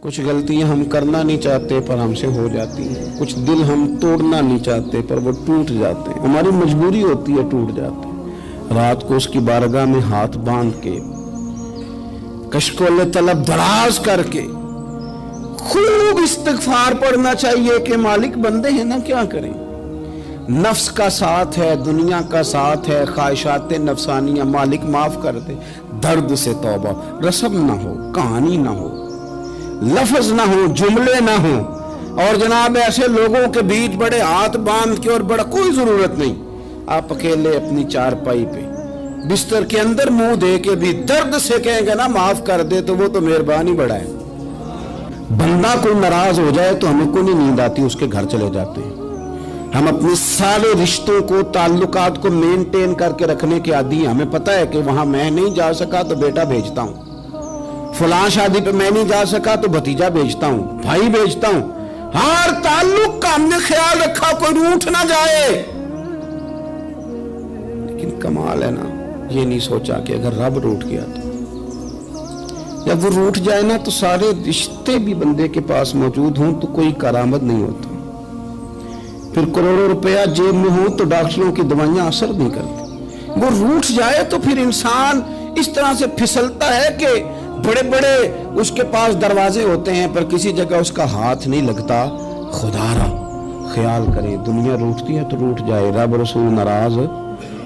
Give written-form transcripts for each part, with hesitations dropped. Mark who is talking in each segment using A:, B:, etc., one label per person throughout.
A: کچھ غلطیاں ہم کرنا نہیں چاہتے پر ہم سے ہو جاتی ہیں، کچھ دل ہم توڑنا نہیں چاہتے پر وہ ٹوٹ جاتے ہیں، ہماری مجبوری ہوتی ہے ٹوٹ جاتے ہیں۔ رات کو اس کی بارگاہ میں ہاتھ باندھ کے کشکول طلب دراز کر کے خوب استغفار پڑھنا چاہیے کہ مالک بندے ہیں نا، کیا کریں، نفس کا ساتھ ہے، دنیا کا ساتھ ہے، خواہشات نفسانیہ، مالک معاف کر دے۔ درد سے توبہ، رسم نہ ہو، کہانی نہ ہو، لفظ نہ ہو، جملے نہ ہو، اور جناب ایسے لوگوں کے بیچ بڑے ہاتھ باندھ کے اور بڑا کوئی ضرورت نہیں، آپ اکیلے اپنی چارپائی پہ بستر کے اندر منہ دے کے بھی درد سے کہیں گے نا معاف کر دے تو وہ تو مہربانی بڑا ہے۔ بندہ کوئی ناراض ہو جائے تو ہمیں کوئی نہیں نیند آتی، اس کے گھر چلے جاتے ہیں۔ ہم اپنے سارے رشتوں کو، تعلقات کو مینٹین کر کے رکھنے کے عادی ہیں، ہمیں پتہ ہے کہ وہاں میں نہیں جا سکا تو بیٹا بھیجتا ہوں، فلاں شادی پہ میں نہیں جا سکا تو بھتیجا بھیجتا ہوں، بھائی بھیجتا ہوں، ہر تعلق کا ہم نے خیال رکھا کوئی روٹھ نہ جائے۔ لیکن کمال ہے نا، یہ نہیں سوچا کہ اگر رب روٹھ گیا تو جب وہ روٹھ جائے نا تو سارے رشتے بھی بندے کے پاس موجود ہوں تو کوئی کرامت نہیں ہوتا، پھر کروڑوں روپیہ جیب میں ہوں تو ڈاکٹروں کی دوائیاں اثر نہیں کرتی۔ وہ روٹھ جائے تو پھر انسان اس طرح سے پھسلتا ہے کہ بڑے بڑے اس کے پاس دروازے ہوتے ہیں پر کسی جگہ اس کا ہاتھ نہیں لگتا۔ خدا را خیال کریں، دنیا روٹتی ہے تو روٹ جائے، رب رسول ناراض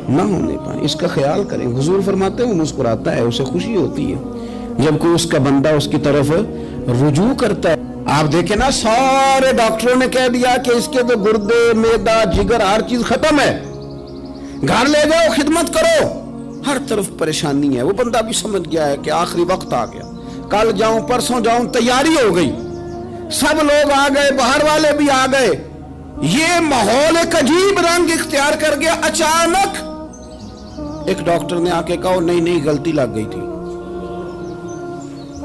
A: نہ ہونے پائیں، اس کا خیال کریں۔ حضور فرماتے ہیں وہ مسکراتا ہے، اسے خوشی ہوتی ہے جب کوئی اس کا بندہ اس کی طرف رجوع کرتا ہے۔ آپ دیکھیں نا، سارے ڈاکٹروں نے کہہ دیا کہ اس کے تو گردے، معدہ، جگر ہر چیز ختم ہے، گھر لے جاؤ، خدمت کرو، ہر طرف پریشانی ہے۔ وہ بندہ بھی سمجھ گیا ہے کہ آخری وقت آ گیا، کل جاؤں پرسوں جاؤں، تیاری ہو گئی، سب لوگ آ گئے، باہر والے بھی آ گئے، یہ ماحول ایک عجیب رنگ اختیار کر گیا۔ اچانک ایک ڈاکٹر نے آ کے کہا نہیں غلطی لگ گئی تھی۔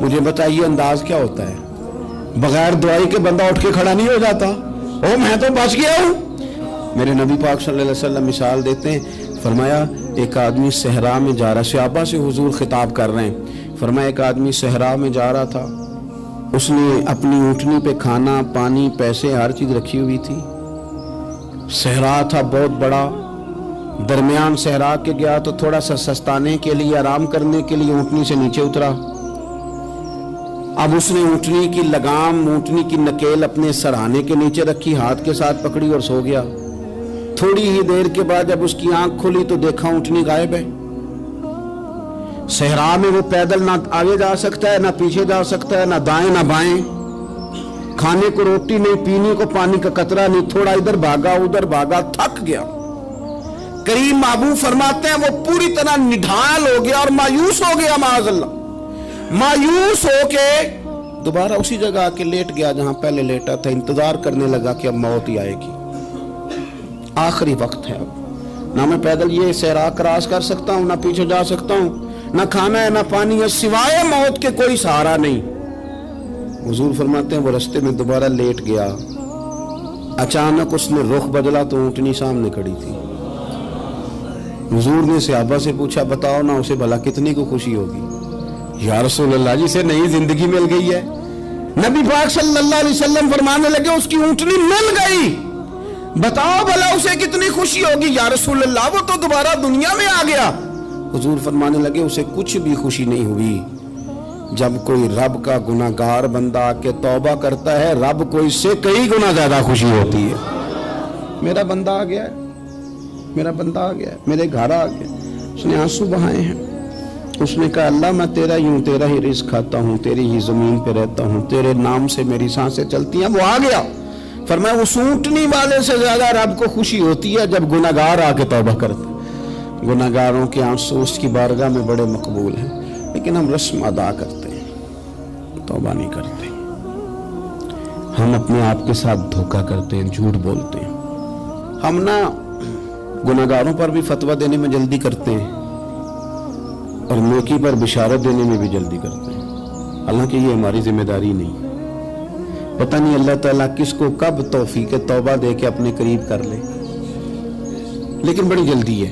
A: مجھے بتائیے انداز کیا ہوتا ہے؟ بغیر دوائی کے بندہ اٹھ کے کھڑا نہیں ہو جاتا، میں تو بچ گیا ہوں۔ میرے نبی پاک صلی اللہ علیہ وسلم مثال دیتے ہیں، فرمایا ایک آدمی صحرا میں جا رہا، صحابہ سے حضور خطاب کر رہے ہیں، فرمایا ایک آدمی صحرا میں جا رہا تھا، اس نے اپنی اونٹنی پہ کھانا، پانی، پیسے، ہر چیز رکھی ہوئی تھی۔ صحرا تھا بہت بڑا، درمیان صحرا کے گیا تو تھوڑا سا سستانے کے لیے، آرام کرنے کے لیے اونٹنی سے نیچے اترا۔ اب اس نے اونٹنی کی لگام، اونٹنی کی نکیل اپنے سرہانے کے نیچے رکھی، ہاتھ کے ساتھ پکڑی اور سو گیا۔ تھوڑی ہی دیر کے بعد جب اس کی آنکھ کھلی تو دیکھا اونٹنی غائب ہے۔ صحرا میں وہ پیدل نہ آگے جا سکتا ہے، نہ پیچھے جا سکتا ہے، نہ دائیں نہ بائیں، کھانے کو روٹی نہیں، پینے کو پانی کا قطرہ نہیں، تھوڑا ادھر بھاگا ادھر بھاگا، تھک گیا۔ کریم محبوب فرماتے ہیں وہ پوری طرح نڈھال ہو گیا اور مایوس ہو گیا، معاذ اللہ، مایوس ہو کے دوبارہ اسی جگہ آ کے لیٹ گیا جہاں پہلے لیٹا تھا، انتظار کرنے لگا کہ اب موت ہی آئے گی، آخری وقت ہے، اب نہ میں پیدل یہ صحرا کراس کر سکتا ہوں، نہ پیچھے جا سکتا ہوں، نہ کھانا ہے نہ پانی ہے، سوائے موت کے کوئی سہارا نہیں۔ حضور فرماتے ہیں وہ رستے میں دوبارہ لیٹ گیا، اچانک اس نے رخ بدلا تو اونٹنی سامنے کھڑی تھی۔ حضور نے صحابہ سے پوچھا بتاؤ نا اسے بھلا کتنی کو خوشی ہوگی؟ یا رسول اللہ جسے نئی زندگی مل گئی ہے۔ نبی پاک صلی اللہ علیہ وسلم فرمانے لگے اس کی اونٹنی مل گئی، بتاؤ بھلا اسے کتنی خوشی ہوگی؟ یا رسول اللہ وہ تو دوبارہ دنیا میں آ گیا۔ حضور فرمانے لگے اسے کچھ بھی خوشی نہیں ہوئی۔ جب کوئی رب کا گناہگار بندہ آ کے توبہ کرتا ہے، رب کو اس سے کئی گنا زیادہ خوشی ہوتی ہے۔ میرا بندہ آ گیا ہے، میرا بندہ آ گیا ہے، میرے گھر آ گیا۔ اس نے آنسو بہائے ہیں، اس نے کہا اللہ میں تیرا ہی ہوں، تیرا ہی رزق کھاتا ہوں، تیری ہی زمین پہ رہتا ہوں، تیرے نام سے میری سانسیں چلتی ہیں۔ وہ آ گیا۔ فرمایا اس اونٹنی والے سے زیادہ رب کو خوشی ہوتی ہے جب گناہگار آ کے توبہ کرتا ہے۔ گناہگاروں کے آنسو اس کی بارگاہ میں بڑے مقبول ہیں، لیکن ہم رسم ادا کرتے ہیں، توبہ نہیں کرتے۔ ہم اپنے آپ کے ساتھ دھوکہ کرتے ہیں، جھوٹ بولتے ہیں۔ ہم نہ گناہگاروں پر بھی فتویٰ دینے میں جلدی کرتے ہیں اور نیکی پر بشارت دینے میں بھی جلدی کرتے ہیں، حالانکہ یہ ہماری ذمہ داری نہیں۔ پتہ نہیں اللہ تعالیٰ کس کو کب توفیق توبہ دے کے اپنے قریب کر لے، لیکن بڑی جلدی ہے۔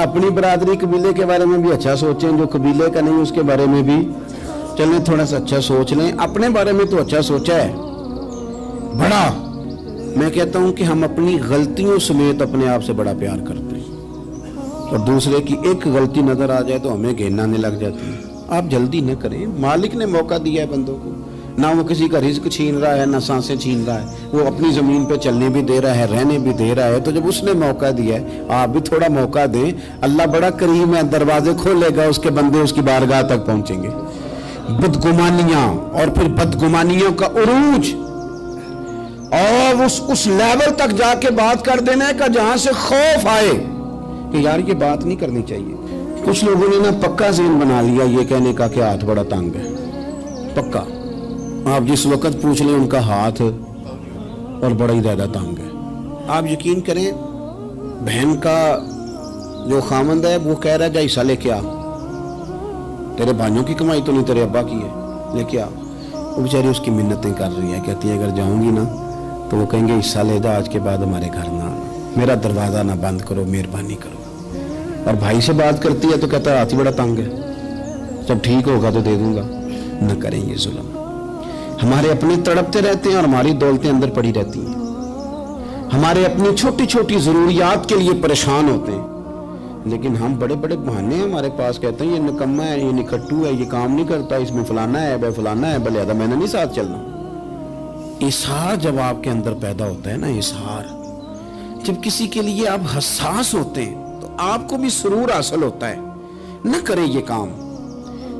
A: اپنی برادری قبیلے کے بارے میں بھی اچھا سوچیں, جو قبیلے کا نہیں اس کے بارے میں بھی چلیں تھوڑا سا اچھا سوچ لیں. اپنے بارے میں تو اچھا سوچا ہے بڑا. میں کہتا ہوں کہ ہم اپنی غلطیوں سمیت اپنے آپ سے بڑا پیار کرتے ہیں, اور دوسرے کی ایک غلطی نظر آ جائے تو ہمیں گھین آنے لگ جاتی ہے. آپ جلدی نہ کریں, مالک نے موقع دیا ہے بندوں کو, نہ وہ کسی کا رزق چھین رہا ہے نہ سانسیں چھین رہا ہے, وہ اپنی زمین پہ چلنے بھی دے رہا ہے, رہنے بھی دے رہا ہے. تو جب اس نے موقع دیا ہے آپ بھی تھوڑا موقع دیں. اللہ بڑا کریم ہے, دروازے کھولے گا, اس کے بندے اس کی بارگاہ تک پہنچیں گے. بدگمانیاں اور پھر بدگمانیوں کا عروج اور اس لیول تک جا کے بات کر دینا کا جہاں سے خوف آئے کہ یار یہ بات نہیں کرنی چاہیے. کچھ لوگوں نے نا پکا ذہن بنا لیا یہ کہنے کا کہ ہاتھ بڑا تنگ ہے. پکا آپ جس وقت پوچھ لیں ان کا ہاتھ اور بڑا ہی زیادہ تنگ ہے. آپ یقین کریں بہن کا جو خامند ہے وہ کہہ رہا ہے جا حصہ لے کے آ, تیرے بھائیوں کی کمائی تو نہیں تیرے ابا کی ہے, لے کے آ. وہ بیچاری اس کی منتیں کر رہی ہے, کہتی ہے اگر جاؤں گی نا تو وہ کہیں گے حصہ لے جا, آج کے بعد ہمارے گھر نہ آنا, میرا دروازہ نہ بند کرو, مہربانی کرو. اور بھائی سے بات کرتی ہے تو کہتا ہے ہاتھ ہی بڑا تنگ ہے, جب ٹھیک ہوگا تو دے دوں گا. نہ کریں یہ ظلم. ہمارے اپنے تڑپتے رہتے ہیں اور ہماری دولتیں اندر پڑی رہتی ہیں. ہمارے اپنی چھوٹی چھوٹی ضروریات کے لیے پریشان ہوتے ہیں, لیکن ہم بڑے بڑے بہانے ہیں ہمارے پاس, کہتے ہیں یہ نکما ہے, یہ نکھٹو ہے, یہ کام نہیں کرتا, اس میں فلانا ہے, بے فلانا ہے, بلے میں نے نہیں ساتھ چلنا. اظہار جب آپ کے اندر پیدا ہوتا ہے نا, اظہار جب کسی کے لیے آپ حساس ہوتے ہیں تو آپ کو بھی سرور حاصل ہوتا ہے. نہ کریں یہ کام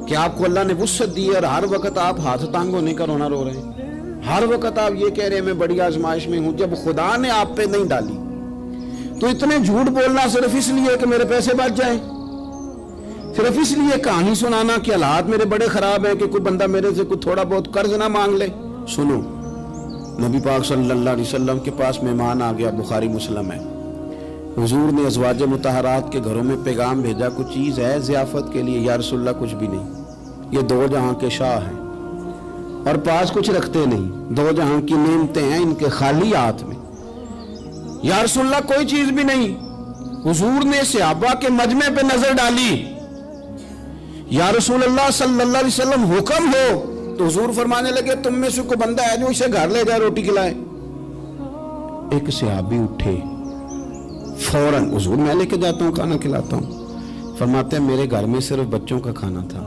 A: کہ آپ کو اللہ نے وسعت دی اور ہر وقت آپ ہاتھ تانگ ہونے کا رونا رو رہے ہیں, ہر وقت آپ یہ کہہ رہے ہیں میں بڑی آزمائش میں ہوں, جب خدا نے آپ پہ نہیں ڈالی. تو اتنے جھوٹ بولنا صرف اس لیے کہ میرے پیسے بچ جائیں, صرف اس لیے کہانی سنانا کہ حالات میرے بڑے خراب ہیں کہ کوئی بندہ میرے سے کوئی تھوڑا بہت قرض نہ مانگ لے. سنو, نبی پاک صلی اللہ علیہ وسلم کے پاس مہمان آ گیا, بخاری مسلم ہے. حضور نے ازواج مطہرات کے گھروں میں پیغام بھیجا, کچھ چیز ہے ضیافت کے لیے؟ یا رسول اللہ کچھ بھی نہیں, یہ دو جہاں کے شاہ ہیں اور پاس کچھ رکھتے نہیں, دو جہاں کی نعمتیں ہیں ان کے خالی ہاتھ میں. یا رسول اللہ کوئی چیز بھی نہیں. حضور نے صحابہ کے مجمع پہ نظر ڈالی, یا رسول اللہ صلی اللہ علیہ وسلم حکم ہو. تو حضور فرمانے لگے تم میں سے کوئی بندہ ہے جو اسے گھر لے جائے روٹی کھلائے. ایک صحابی اٹھے فوراً, حضور میں لے کے جاتا ہوں کھانا کھلاتا ہوں. فرماتے ہیں میرے گھر میں صرف بچوں کا کھانا تھا,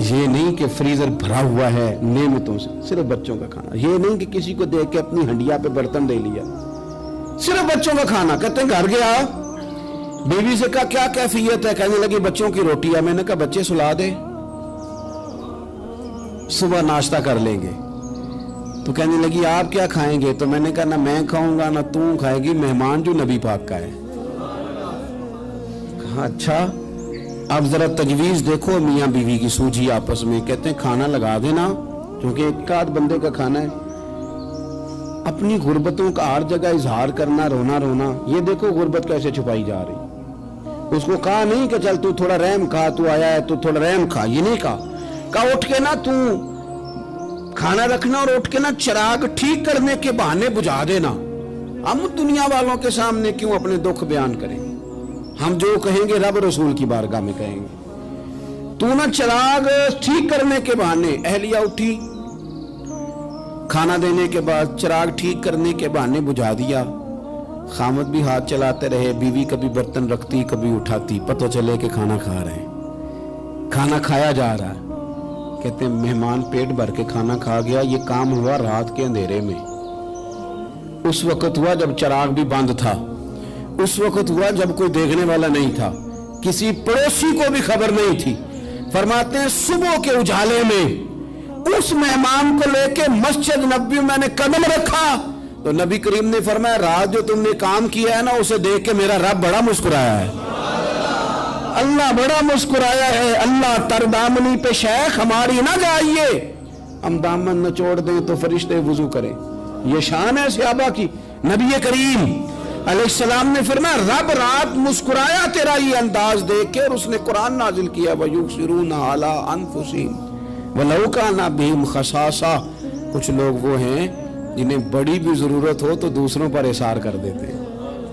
A: یہ نہیں کہ فریزر بھرا ہوا ہے نعمتوں سے, صرف بچوں کا کھانا. یہ نہیں کہ کسی کو دیکھ کے اپنی ہنڈیا پہ برتن دے لیا, صرف بچوں کا کھانا. کہتے ہیں گھر گیا, بیوی سے کہا کیا کیفیت ہے؟ کہنے لگی بچوں کی روٹی ہے. میں نے کہا بچے سلا دے, صبح ناشتہ کر لیں گے. تو کہنے لگی آپ کیا کھائیں گے؟ تو میں نے کہا نہ میں کھاؤں گا نہ تم کھائے گی, مہمان جو نبی پاک کا ہے. کہا اچھا, اب ذرا تجویز دیکھو میاں بیوی کی سوجھی آپس میں. کہتے ہیں کھانا لگا دینا کیونکہ ایک آدھ بندے کا کھانا ہے. اپنی غربتوں کا ہر جگہ اظہار کرنا, رونا رونا. یہ دیکھو غربت کیسے چھپائی جا رہی. اس کو کہا نہیں کہ چل تو تھوڑا رحم کھا, تو آیا ہے تو تھوڑا رحم کھا, یہ نہیں کہا. کہا اٹھ کے نا تو کھانا رکھنا اور اٹھ کے نا چراغ ٹھیک کرنے کے بہانے بجھا دینا. ہم دنیا والوں کے سامنے کیوں اپنے دکھ بیان کریں؟ ہم جو کہیں گے رب رسول کی بارگاہ میں کہیں گے. تو نا چراغ ٹھیک کرنے کے بہانے. اہلیہ اٹھی, کھانا دینے کے بعد چراغ ٹھیک کرنے کے بہانے بجھا دیا. خامد بھی ہاتھ چلاتے رہے, بیوی کبھی برتن رکھتی کبھی اٹھاتی, پتہ چلے کہ کھانا کھا رہے ہیں, کھانا کھایا جا رہا ہے. کہتے ہیں مہمان پیٹ بھر کے کھانا کھا گیا. یہ کام ہوا رات کے اندھیرے میں, اس وقت ہوا جب چراغ بھی بند تھا, اس وقت ہوا جب کوئی دیکھنے والا نہیں تھا, کسی پڑوسی کو بھی خبر نہیں تھی. فرماتے ہیں صبح کے اجالے میں اس مہمان کو لے کے مسجد نبوی میں نے قدم رکھا تو نبی کریم نے فرمایا رات جو تم نے کام کیا ہے نا اسے دیکھ کے میرا رب بڑا مسکرایا ہے, اللہ بڑا مسکرایا ہے. اللہ تر دامنی پہ شیخ ہماری نہ جائیے, ہم دامن نہ چھوڑ دیں تو فرشتے وضو کریں. یہ شان ہے صحابہ کی. نبی کریم علیہ السلام نے فرمایا رب رات مسکرایا تیرا یہ انداز دیکھ کے, اور اس نے قرآن نازل کیا وَيُبْصِرُونَ عَلَىٰ أَنفُسِهِمْ وَلَوْ كَانَ بِهِمْ خَصَاصَةٌ. کچھ لوگ وہ ہیں جنہیں بڑی بھی ضرورت ہو تو دوسروں پر اثار کر دیتے ہیں.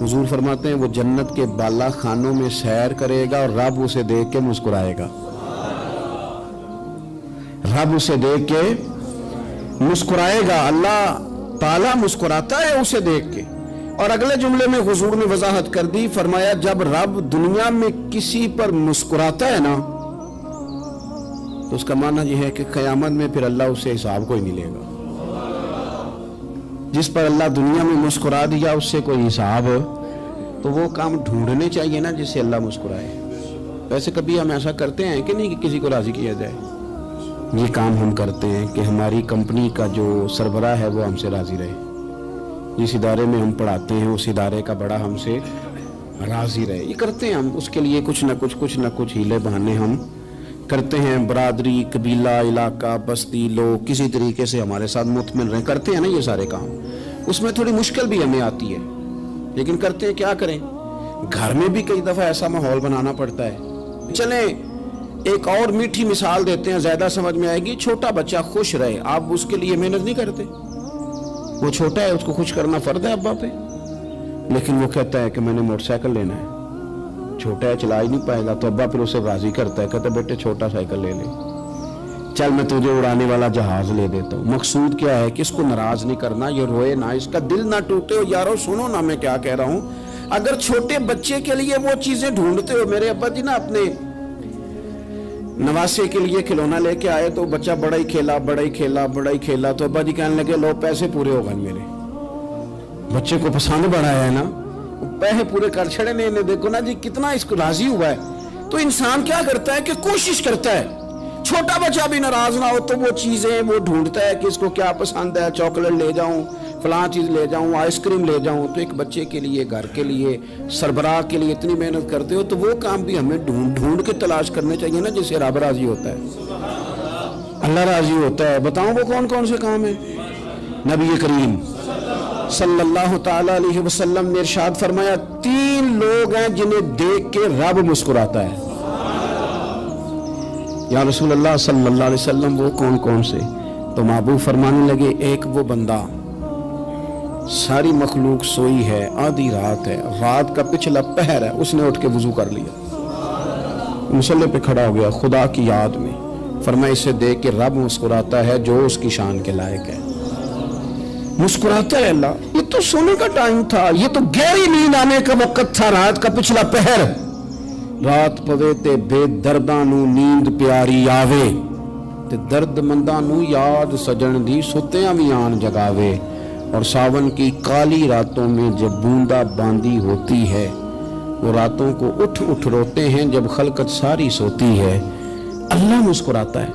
A: حضور فرماتے ہیں وہ جنت کے بالا خانوں میں سیر کرے گا اور رب اسے دیکھ کے مسکرائے گا، رب اسے دیکھ کے مسکرائے گا، اللہ تعالیٰ مسکراتا ہے اسے دیکھ کے۔ اور اگلے جملے میں حضور نے وضاحت کر دی، فرمایا جب رب دنیا میں کسی پر مسکراتا ہے نا تو اس کا معنی یہ ہے کہ قیامت میں پھر اللہ اسے حساب کوئی نہیں لے گا۔ جس پر اللہ دنیا میں مسکرا دیا اس سے کوئی حساب، تو وہ کام ڈھونڈنے چاہیے نا جس سے اللہ مسکرائے۔ ویسے کبھی ہم ایسا کرتے ہیں کہ نہیں کہ کسی کو راضی کیا جائے؟ یہ کام ہم کرتے ہیں کہ ہماری کمپنی کا جو سربراہ ہے وہ ہم سے راضی رہے، جس ادارے میں ہم پڑھاتے ہیں اس ادارے کا بڑا ہم سے راضی رہے۔ یہ کرتے ہیں ہم، اس کے لیے کچھ نہ کچھ ہیلے بہانے ہم کرتے ہیں۔ برادری، قبیلہ، علاقہ، بستی، لوگ کسی طریقے سے ہمارے ساتھ مطمئن رہیں، کرتے ہیں نا یہ سارے کام۔ اس میں تھوڑی مشکل بھی ہمیں آتی ہے لیکن کرتے ہیں، کیا کریں۔ گھر میں بھی کئی دفعہ ایسا ماحول بنانا پڑتا ہے۔ چلیں ایک اور میٹھی مثال دیتے ہیں، زیادہ سمجھ میں آئے گی۔ چھوٹا بچہ خوش رہے، آپ اس کے لیے محنت نہیں کرتے؟ وہ چھوٹا ہے، اس کو خوش کرنا فرض ہے ابا پہ، لیکن وہ کہتا ہے کہ میں نے موٹر سائیکل لینا ہے۔ چھوٹا ہے، چلا ہی نہیں پائے گا، تو ابا پھر اسے راضی کرتا ہے، کہتا ہے بیٹے چھوٹا سائیکل لے لے، چل میں تجھے اڑانے والا جہاز لے دیتا ہوں۔ مقصود کیا ہے کہ اس کو ناراض نہیں کرنا، یہ روئے نہ، اس کا دل نہ ٹوٹے۔ ہو یارو سنو نا میں کیا کہہ رہا ہوں، اگر چھوٹے بچے کے لیے وہ چیزیں ڈھونڈتے ہو، میرے ابا جی نا اپنے نواسے کے لیے کھلونا لے کے آئے تو بچہ بڑا ہی کھیلا تو ابا جی کہنے لگے لو پیسے پورے ہو گئے، میرے بچے کو پسند بڑا ہے نا، پیسے پورے کر چھڑے نے، دیکھو نا جی کتنا اس کو راضی ہوا ہے۔ تو انسان کیا کرتا ہے کہ کوشش کرتا ہے، چھوٹا بچہ بھی ناراض نہ ہو تو وہ چیزیں وہ ڈھونڈتا ہے کہ اس کو کیا پسند ہے، چاکلیٹ لے جاؤں، فلاں چیز لے جاؤں، آئس کریم لے جاؤں۔ تو ایک بچے کے لیے، گھر کے لیے، سربراہ کے لیے اتنی محنت کرتے ہو تو وہ کام بھی ہمیں ڈھونڈ کے تلاش کرنے چاہیے نا جس سے رب راضی ہوتا ہے، اللہ راضی ہوتا ہے۔ بتاؤں وہ کون کون سے کام ہیں؟ نبی کریم صلی اللہ تعالی علیہ وسلم نے ارشاد فرمایا 3 لوگ ہیں جنہیں دیکھ کے رب مسکراتا ہے۔ یا رسول اللہ صلی اللہ علیہ وسلم وہ کون کون سے؟ تو محبوب فرمانے لگے ایک وہ بندہ ساری مخلوق سوئی ہے، آدھی رات ہے، رات کا پچھلا پہر ہے، اس نے اٹھ کے وضو کر لیا، مصلی پہ کھڑا ہو گیا خدا کی یاد میں، فرمایا اسے دیکھ کے رب مسکراتا ہے جو اس کی شان کے لائق ہے، مسکراتا ہے اللہ۔ یہ تو سونے کا ٹائم تھا، یہ تو گہری نیند آنے کا وقت تھا، رات کا پچھلا پہر، رات پوے تے بے درداں نو نیند پیاری آوے تے درد منداں نو یاد سجن دی ستیاں وی آن جگاوے، اور ساون کی کالی راتوں میں جب بوندا باندی ہوتی ہے، وہ راتوں کو اٹھ روتے ہیں جب خلقت ساری سوتی ہے، اللہ مسکراتا ہے۔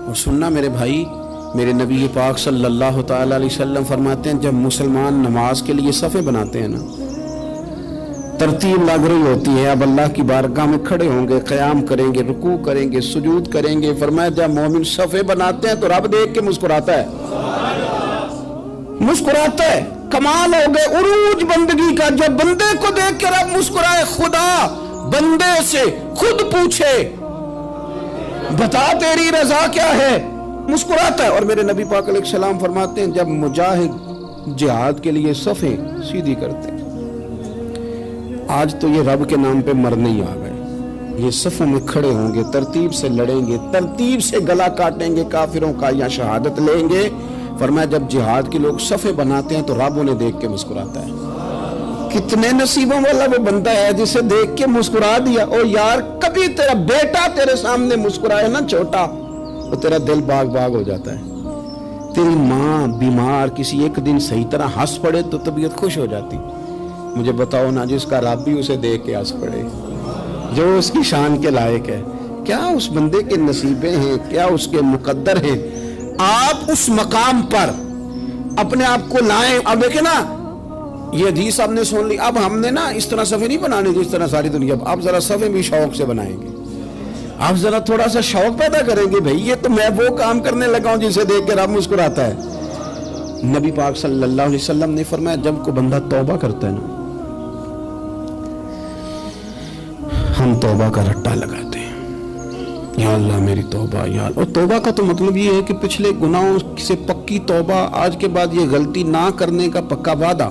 A: اور سننا میرے بھائی، میرے نبی پاک صلی اللہ تعالی علیہ وسلم فرماتے ہیں جب مسلمان نماز کے لیے صفیں بناتے ہیں نا، ترتیب لگ رہی ہوتی ہے، اب اللہ کی بارگاہ میں کھڑے ہوں گے، قیام کریں گے، رکوع کریں گے، سجود کریں گے، فرمایا جب مومن صفیں بناتے ہیں تو رب دیکھ کے مسکراتا ہے، مسکراتا ہے۔ کمال ہو گئے عروج بندگی کا، جب بندے کو دیکھ کے رب مسکرائے، خدا بندے سے خود پوچھے بتا تیری رضا کیا ہے، مسکراتا ہے۔ اور میرے نبی پاک علیہ السلام فرماتے ہیں جب مجاہد جہاد کے لیے صفیں سیدھی کرتے ہیں، آج تو یہ رب کے نام پہ مرنے ہی آ گئے، یہ صفوں میں کھڑے ہوں گے، ترتیب سے لڑیں گے، ترتیب سے گلا کاٹیں گے کافروں کا یا شہادت لیں گے۔ فرمایا جب جہاد کے لوگ صفیں بناتے ہیں تو رب انہیں دیکھ کے مسکراتا ہے۔ کتنے نصیبوں والا وہ بندہ ہے جسے دیکھ کے مسکرا دیا۔ اور یار کبھی تیرا بیٹا تیرے سامنے مسکرائے نا چھوٹا، تو تیرا دل باغ باغ ہو جاتا ہے۔ تیری ماں بیمار کسی ایک دن صحیح طرح ہنس پڑے تو طبیعت خوش ہو جاتی۔ مجھے بتاؤ نا جس کا رب بھی اسے دیکھ کے ہنس پڑے، جو اس کی شان کے لائق ہے، کیا اس بندے کے نصیبیں ہیں، کیا اس کے مقدر ہیں۔ آپ اس مقام پر اپنے آپ کو لائیں۔ اب دیکھیں نا یہ حدیث آپ نے سن لی، اب ہم نے نا اس طرح صفیں نہیں بنانے جس طرح ساری دنیا، اب ذرا صفیں بھی شوق سے بنائیں گے، آپ ذرا تھوڑا سا شوق پیدا کریں گے، بھئی یہ تو میں وہ کام کرنے لگا ہوں جسے دیکھ کے رب مسکراتا ہے۔ نبی پاک صلی اللہ علیہ وسلم نے فرمایا جب کوئی بندہ توبہ کرتا ہے نا، ہم توبہ کا رٹا لگاتے ہیں، یا اللہ میری توبہ یا اللہ۔ اور توبہ کا تو مطلب یہ ہے کہ پچھلے گناہوں سے پکی توبہ، آج کے بعد یہ غلطی نہ کرنے کا پکا وعدہ،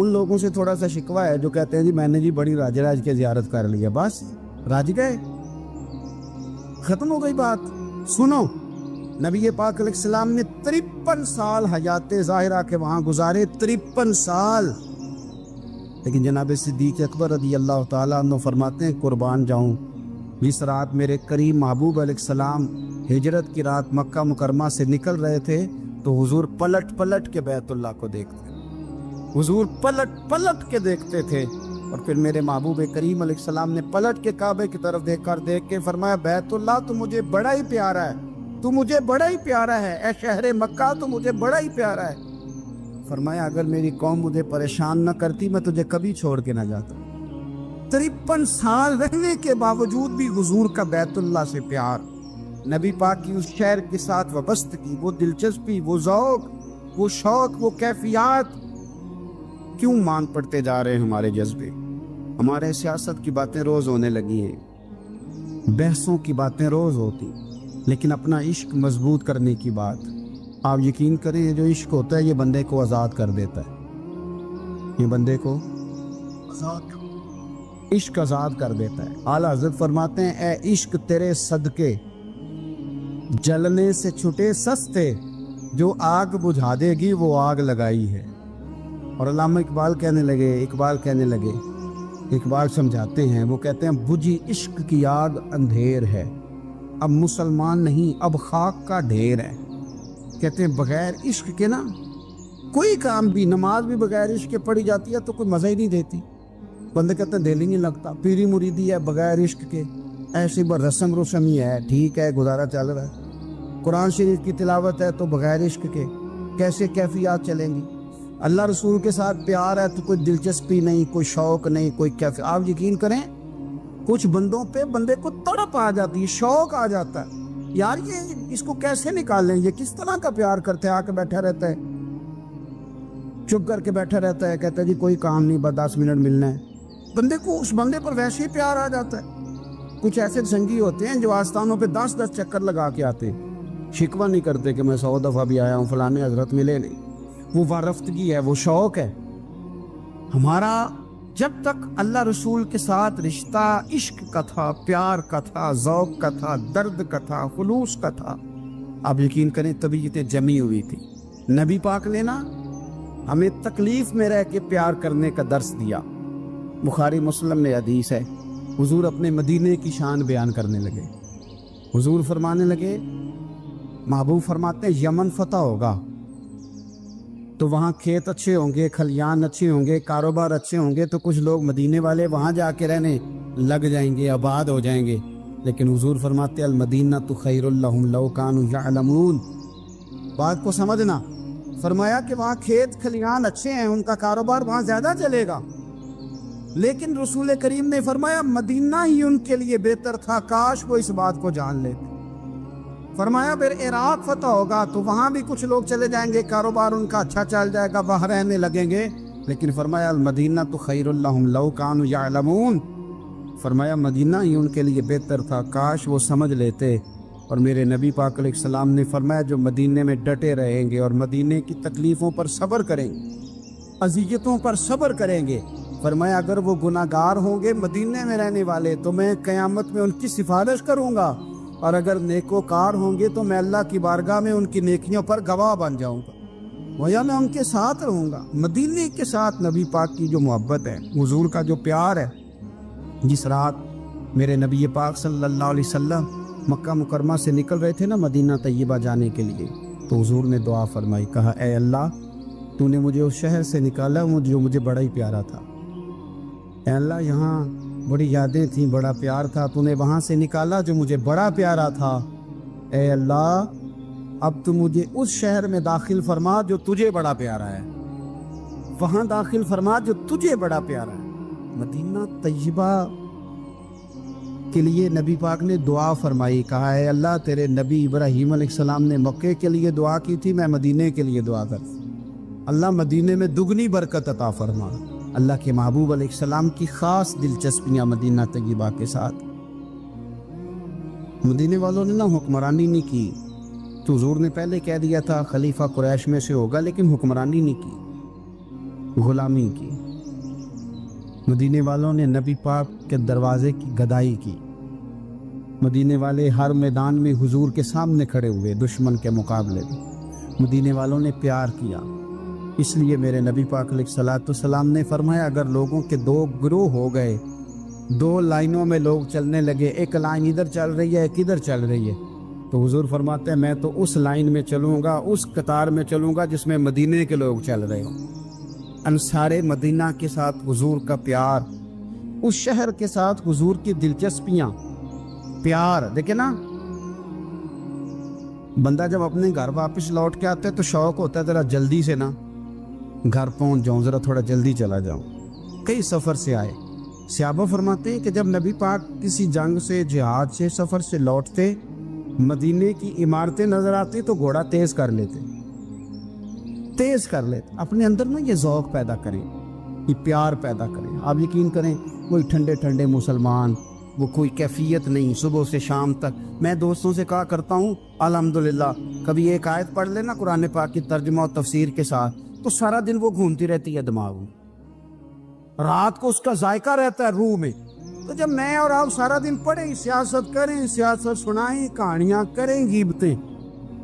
B: ان لوگوں سے تھوڑا سا شکوہ ہے جو کہتے ہیں جی میں نے جی بڑی راج راج کے زیارت کر لی ہے، بس راج گئے، ختم ہو گئی بات۔ سنو، نبی پاک علیہ السلام نے 53 سال حیات ظاہرہ کے وہاں گزارے، 53 سال، لیکن جناب صدیق اکبر رضی اللہ تعالیٰ عنہ فرماتے ہیں قربان جاؤں، جس رات میرے کریم محبوب علیہ السلام ہجرت کی رات مکہ مکرمہ سے نکل رہے تھے تو حضور پلٹ پلٹ کے بیت اللہ کو دیکھتے، حضور پلٹ پلٹ کے دیکھتے تھے، اور پھر میرے محبوب کریم علیہ السلام نے پلٹ کے کعبے کی طرف دیکھ کے فرمایا بیت اللہ تو مجھے بڑا ہی پیارا ہے، تو مجھے بڑا ہی پیارا ہے، اے شہر مکہ تو مجھے بڑا ہی پیارا ہے۔ فرمایا اگر میری قوم مجھے پریشان نہ کرتی میں تجھے کبھی چھوڑ کے نہ جاتا۔ 53 سال رہنے کے باوجود بھی حضور کا بیت اللہ سے پیار، نبی پاک کی اس شہر کے ساتھ وابستگی، وہ دلچسپی، وہ ذوق، وہ شوق، وہ کیفیات، کیوں مان پڑتے جا رہے ہیں ہمارے جذبے؟ ہمارے سیاست کی باتیں روز ہونے لگی ہیں، بحثوں کی باتیں روز ہوتی، لیکن اپنا عشق مضبوط کرنے کی بات، آپ یقین کریں یہ جو عشق ہوتا ہے یہ بندے کو آزاد کر دیتا ہے، یہ بندے کو عشق آزاد کر دیتا ہے۔ اعلیٰ حضرت فرماتے ہیں اے عشق تیرے صدقے جلنے سے چھٹے سستے، جو آگ بجھا دے گی وہ آگ لگائی ہے۔ اور علامہ اقبال کہنے لگے اقبال سمجھاتے ہیں، وہ کہتے ہیں بجھی عشق کی آگ اندھیر ہے، اب مسلمان نہیں اب خاک کا ڈھیر ہے۔ کہتے ہیں بغیر عشق کے نا کوئی کام بھی، نماز بھی بغیر عشق کے پڑھی جاتی ہے تو کوئی مزہ ہی نہیں دیتی، بندے کہتے ہیں دل ہی نہیں لگتا، پیری مریدی ہے بغیر عشق کے ایسی رسم ہی ہے، ٹھیک ہے گزارا چل رہا ہے، قرآن شریف کی تلاوت ہے تو بغیر عشق کے کیسے کیفیات چلیں گی؟ اللہ رسول کے ساتھ پیار ہے تو کوئی دلچسپی نہیں، کوئی شوق نہیں، کوئی کیفیت۔ آپ یقین کریں کچھ بندوں پہ بندے کو تڑپ آ جاتی ہے، شوق آ جاتا ہے، یار یہ اس کو کیسے نکالیں، یہ کس طرح کا پیار کرتے ہیں، آ کے بیٹھا رہتا ہے، چپ کر کے بیٹھا رہتا ہے، کہتا ہے جی کوئی کام نہیں بس 10 منٹ ملنا ہے، بندے کو اس بندے پر ویسے ہی پیار آ جاتا ہے۔ کچھ ایسے سنگی ہوتے ہیں جو آستانوں پہ 10 چکر لگا کے آتے، شکوہ نہیں کرتے کہ میں 100 دفعہ بھی آیا ہوں فلانے حضرت ملے نہیں، وہ وارفتگی ہے، وہ شوق ہے ہمارا۔ جب تک اللہ رسول کے ساتھ رشتہ عشق کا تھا، پیار کا تھا، ذوق کا تھا، درد کا تھا، خلوص کا تھا، آپ یقین کریں طبیعتیں جمی ہوئی تھی۔ نبی پاک نے نا ہمیں تکلیف میں رہ کے پیار کرنے کا درس دیا۔ بخاری مسلم میں حدیث ہے، حضور اپنے مدینے کی شان بیان کرنے لگے، حضور فرمانے لگے، محبوب فرماتے ہیں یمن فتح ہوگا تو وہاں کھیت اچھے ہوں گے، کھلیان اچھے ہوں گے، کاروبار اچھے ہوں گے، تو کچھ لوگ مدینے والے وہاں جا کے رہنے لگ جائیں گے، آباد ہو جائیں گے، لیکن حضور فرماتے المدینہ تو خیر لہم لو کانوا یعلمون۔ بات کو سمجھنا، فرمایا کہ وہاں کھیت کھلیان اچھے ہیں، ان کا کاروبار وہاں زیادہ چلے گا، لیکن رسول کریم نے فرمایا مدینہ ہی ان کے لیے بہتر تھا، کاش وہ اس بات کو جان لیتے۔ فرمایا پھر عراق فتح ہوگا تو وہاں بھی کچھ لوگ چلے جائیں گے، کاروبار ان کا اچھا چل جائے گا، وہاں رہنے لگیں گے، لیکن فرمایا المدینہ تو خیر لہم لو کانوا یعلمون، فرمایا مدینہ ہی ان کے لیے بہتر تھا، کاش وہ سمجھ لیتے۔ اور میرے نبی پاک علیہ السلام نے فرمایا جو مدینے میں ڈٹے رہیں گے اور مدینے کی تکلیفوں پر صبر کریں گے، اذیتوں پر صبر کریں گے، فرمایا اگر وہ گناہ گار ہوں گے مدینے میں رہنے والے تو میں قیامت میں ان کی سفارش کروں گا، اور اگر نیکوکار ہوں گے تو میں اللہ کی بارگاہ میں ان کی نیکیوں پر گواہ بن جاؤں گا، گویا میں ان کے ساتھ رہوں گا۔ مدینے کے ساتھ نبی پاک کی جو محبت ہے، حضور کا جو پیار ہے، جس رات میرے نبی پاک صلی اللہ علیہ وسلم مکہ مکرمہ سے نکل رہے تھے نا مدینہ طیبہ جانے کے لیے، تو حضور نے دعا فرمائی، کہا اے اللہ تو نے مجھے اس شہر سے نکالا جو مجھے بڑا ہی پیارا تھا، اے اللہ یہاں بڑی یادیں تھیں، بڑا پیار تھا، تو نے وہاں سے نکالا جو مجھے بڑا پیارا تھا، اے اللہ اب تو مجھے اس شہر میں داخل فرما جو تجھے بڑا پیارا ہے، وہاں داخل فرما جو تجھے بڑا پیارا ہے۔ مدینہ طیبہ کے لیے نبی پاک نے دعا فرمائی، کہا اے اللہ تیرے نبی ابراہیم علیہ السلام نے مکے کے لیے دعا کی تھی، میں مدینے کے لیے دعا کر، اللہ مدینے میں دگنی برکت عطا فرما۔ اللہ کے محبوب علیہ السلام کی خاص دلچسپیاں مدینہ طیبہ کے ساتھ، مدینے والوں نے نہ حکمرانی نہیں کی، تو حضور نے پہلے کہہ دیا تھا خلیفہ قریش میں سے ہوگا، لیکن حکمرانی نہیں کی، غلامی کی، مدینے والوں نے نبی پاک کے دروازے کی گدائی کی، مدینے والے ہر میدان میں حضور کے سامنے کھڑے ہوئے دشمن کے مقابلے میں، مدینے والوں نے پیار کیا۔ اس لیے میرے نبی پاک علیہ الصلوۃ والسلام نے فرمایا اگر لوگوں کے دو گروہ ہو گئے، دو لائنوں میں لوگ چلنے لگے، ایک لائن ادھر چل رہی ہے ایک ادھر چل رہی ہے، تو حضور فرماتے ہیں میں تو اس لائن میں چلوں گا، اس قطار میں چلوں گا جس میں مدینے کے لوگ چل رہے ہوں۔ انصار مدینہ کے ساتھ حضور کا پیار، اس شہر کے ساتھ حضور کی دلچسپیاں، پیار دیکھیں نا، بندہ جب اپنے گھر واپس لوٹ کے آتا ہے تو شوق ہوتا ہے ذرا جلدی سے نا گھر پہنچ جاؤں، ذرا تھوڑا جلدی چلا جاؤں۔ کئی سفر سے آئے، صحابہ فرماتے ہیں کہ جب نبی پاک کسی جنگ سے، جہاد سے، سفر سے لوٹتے، مدینے کی عمارتیں نظر آتی تو گھوڑا تیز کر لیتے، اپنے اندر نا یہ ذوق پیدا کریں، یہ پیار پیدا کریں۔ آپ یقین کریں کوئی ٹھنڈے ٹھنڈے مسلمان، وہ کوئی کیفیت نہیں، صبح سے شام تک میں دوستوں سے کہا کرتا ہوں الحمدللہ کبھی ایک آیت پڑھ لینا قرآن پاک کی ترجمہ و تفسیر کے ساتھ تو سارا دن وہ گھومتی رہتی ہے دماغ میں، رات کو اس کا ذائقہ رہتا ہے روح میں۔ تو جب میں اور آپ سارا دن پڑھیں، سیاست کریں، سیاست سنائیں، کہانیاں کریں، غیبتیں،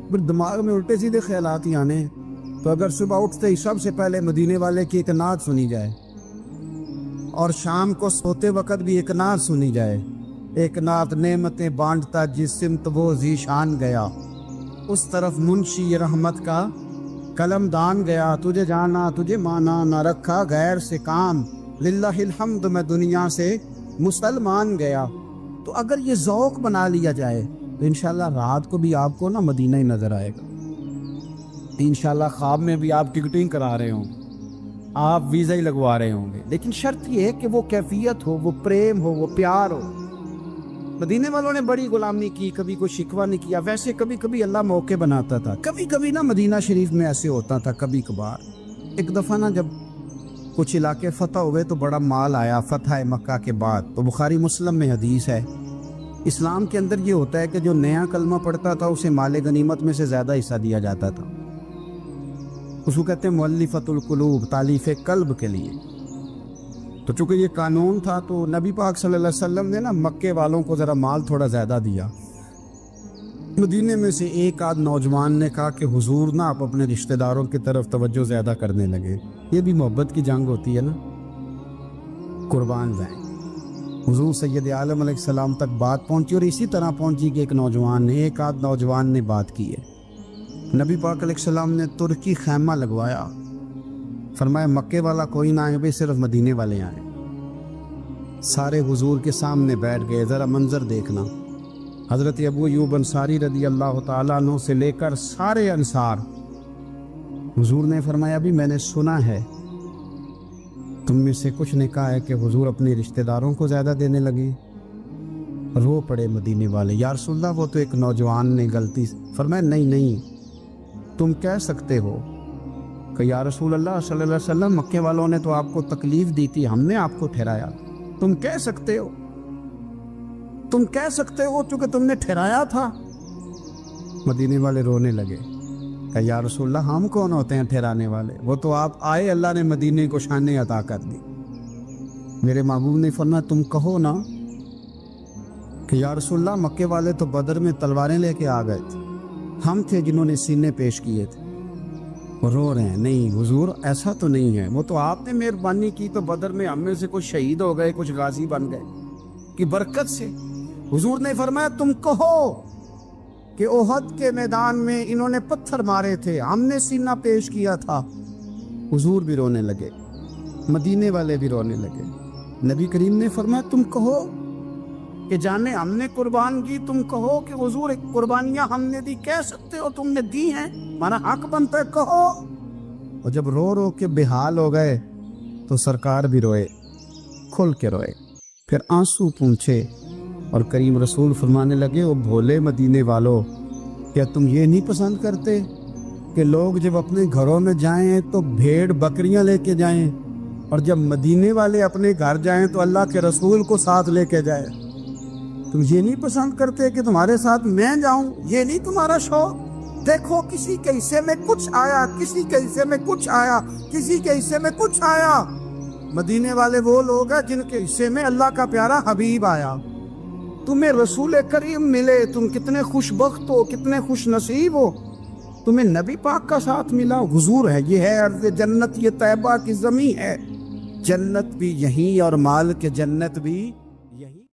B: پھر دماغ میں الٹے سیدھے خیالات ہی آنے ہیں۔ تو اگر صبح اٹھتے ہی سب سے پہلے مدینے والے کی ایک نعت سنی جائے اور شام کو سوتے وقت بھی ایک نعت سنی جائے، ایک نعت نعمتیں بانٹتا جس سمت وہ ذیشان گیا، اس طرف منشی رحمت کا قلم دان گیا، تجھے جانا تجھے مانا نہ رکھا غیر سے کام، للہ الحمد میں دنیا سے مسلمان گیا۔ تو اگر یہ ذوق بنا لیا جائے تو انشاءاللہ رات کو بھی آپ کو نا مدینہ ہی نظر آئے گا، انشاءاللہ خواب میں بھی آپ ٹکٹنگ کرا رہے ہوں گے، آپ ویزا ہی لگوا رہے ہوں گے، لیکن شرط یہ ہے کہ وہ کیفیت ہو، وہ پریم ہو، وہ پیار ہو۔ مدینے والوں نے بڑی غلامی کی، کبھی کوئی شکوہ نہیں کیا، ویسے کبھی کبھی اللہ موقع بناتا تھا، کبھی کبھی نا مدینہ شریف میں ایسے ہوتا تھا کبھی کبھار۔ ایک دفعہ نا جب کچھ علاقے فتح ہوئے تو بڑا مال آیا فتح مکہ کے بعد، تو بخاری مسلم میں حدیث ہے، اسلام کے اندر یہ ہوتا ہے کہ جو نیا کلمہ پڑھتا تھا اسے مال غنیمت میں سے زیادہ حصہ دیا جاتا تھا، اس کو کہتے ہیں مؤلفۃ القلوب، تالیف قلب کے لیے۔ تو چونکہ یہ قانون تھا تو نبی پاک صلی اللہ علیہ وسلم نے نا مکے والوں کو ذرا مال تھوڑا زیادہ دیا۔ مدینے میں سے ایک آدھ نوجوان نے کہا کہ حضور نا آپ اپنے رشتہ داروں کی طرف توجہ زیادہ کرنے لگے، یہ بھی محبت کی جنگ ہوتی ہے نا، قربان جائیں۔ حضور سید عالم علیہ السلام تک بات پہنچی اور اسی طرح پہنچی کہ ایک آدھ نوجوان نے بات کی ہے۔ نبی پاک علیہ السلام نے ترکی خیمہ لگوایا، فرمایا مکے والا کوئی نہ آئے، صرف مدینے والے آئیں۔ سارے حضور کے سامنے بیٹھ گئے، ذرا منظر دیکھنا، حضرت ابو ایوب انصاری رضی اللہ تعالیٰ عنہ سے لے کر سارے انصار۔ حضور نے فرمایا ابھی میں نے سنا ہے تم میں سے کچھ نے کہا ہے کہ حضور اپنے رشتہ داروں کو زیادہ دینے لگے۔ رو پڑے مدینے والے، یا رسول اللہ وہ تو ایک نوجوان نے غلطی۔ فرمایا نہیں تم کہہ سکتے ہو کہ یا رسول اللہ صلی اللہ علیہ وسلم مکے والوں نے تو آپ کو تکلیف دی تھی، ہم نے آپ کو ٹھہرایا، تم کہہ سکتے ہو چونکہ تم نے ٹھہرایا تھا۔ مدینے والے رونے لگے کہ یا رسول اللہ ہم کون ہوتے ہیں ٹھہرانے والے، وہ تو آپ آئے، اللہ نے مدینے کو شان عطا کر دی۔ میرے محبوب نے فرمایا تم کہو نا کہ یا رسول اللہ مکے والے تو بدر میں تلواریں لے کے آ گئے تھے، ہم تھے جنہوں نے سینے پیش کیے تھے۔ وہ رو رہے ہیں، نہیں حضور ایسا تو نہیں ہے، وہ تو آپ نے مہربانی کی تو بدر میں ہم میں سے کچھ شہید ہو گئے، کچھ غازی بن گئے کی برکت سے۔ حضور نے فرمایا تم کہو کہ احد کے میدان میں انہوں نے پتھر مارے تھے، ہم نے سینہ پیش کیا تھا۔ حضور بھی رونے لگے، مدینے والے بھی رونے لگے۔ نبی کریم نے فرمایا تم کہو کہ جانے ہم نے قربان کی، تم کہو کہ حضور ایک قربانیاں ہم نے دی، کہہ سکتے ہو تم نے دی ہیں، ہمارا حق بنتا ہے کہو۔ اور جب رو رو کے بے حال ہو گئے تو سرکار بھی روئے، کھل کے روئے، پھر آنسو پونچھے اور کریم رسول فرمانے لگے او بھولے مدینے والو، کیا تم یہ نہیں پسند کرتے کہ لوگ جب اپنے گھروں میں جائیں تو بھیڑ بکریاں لے کے جائیں، اور جب مدینے والے اپنے گھر جائیں تو اللہ کے رسول کو ساتھ لے کے جائیں؟ تم یہ نہیں پسند کرتے کہ تمہارے ساتھ میں جاؤں؟ یہ نہیں تمہارا شوق؟ دیکھو کسی کے حصے میں کچھ آیا، کسی کے حصے میں کچھ آیا، کسی کے حصے میں کچھ آیا۔ مدینے والے وہ لوگ ہیں جن کے حصے میں اللہ کا پیارا حبیب آیا۔ تمہیں رسول کریم ملے، تم کتنے خوش بخت ہو، کتنے خوش نصیب ہو، تمہیں نبی پاک کا ساتھ ملا۔ حضور ہے، یہ ہے ارض جنت، یہ طیبہ کی زمین ہے، جنت بھی یہیں اور مال کے جنت بھی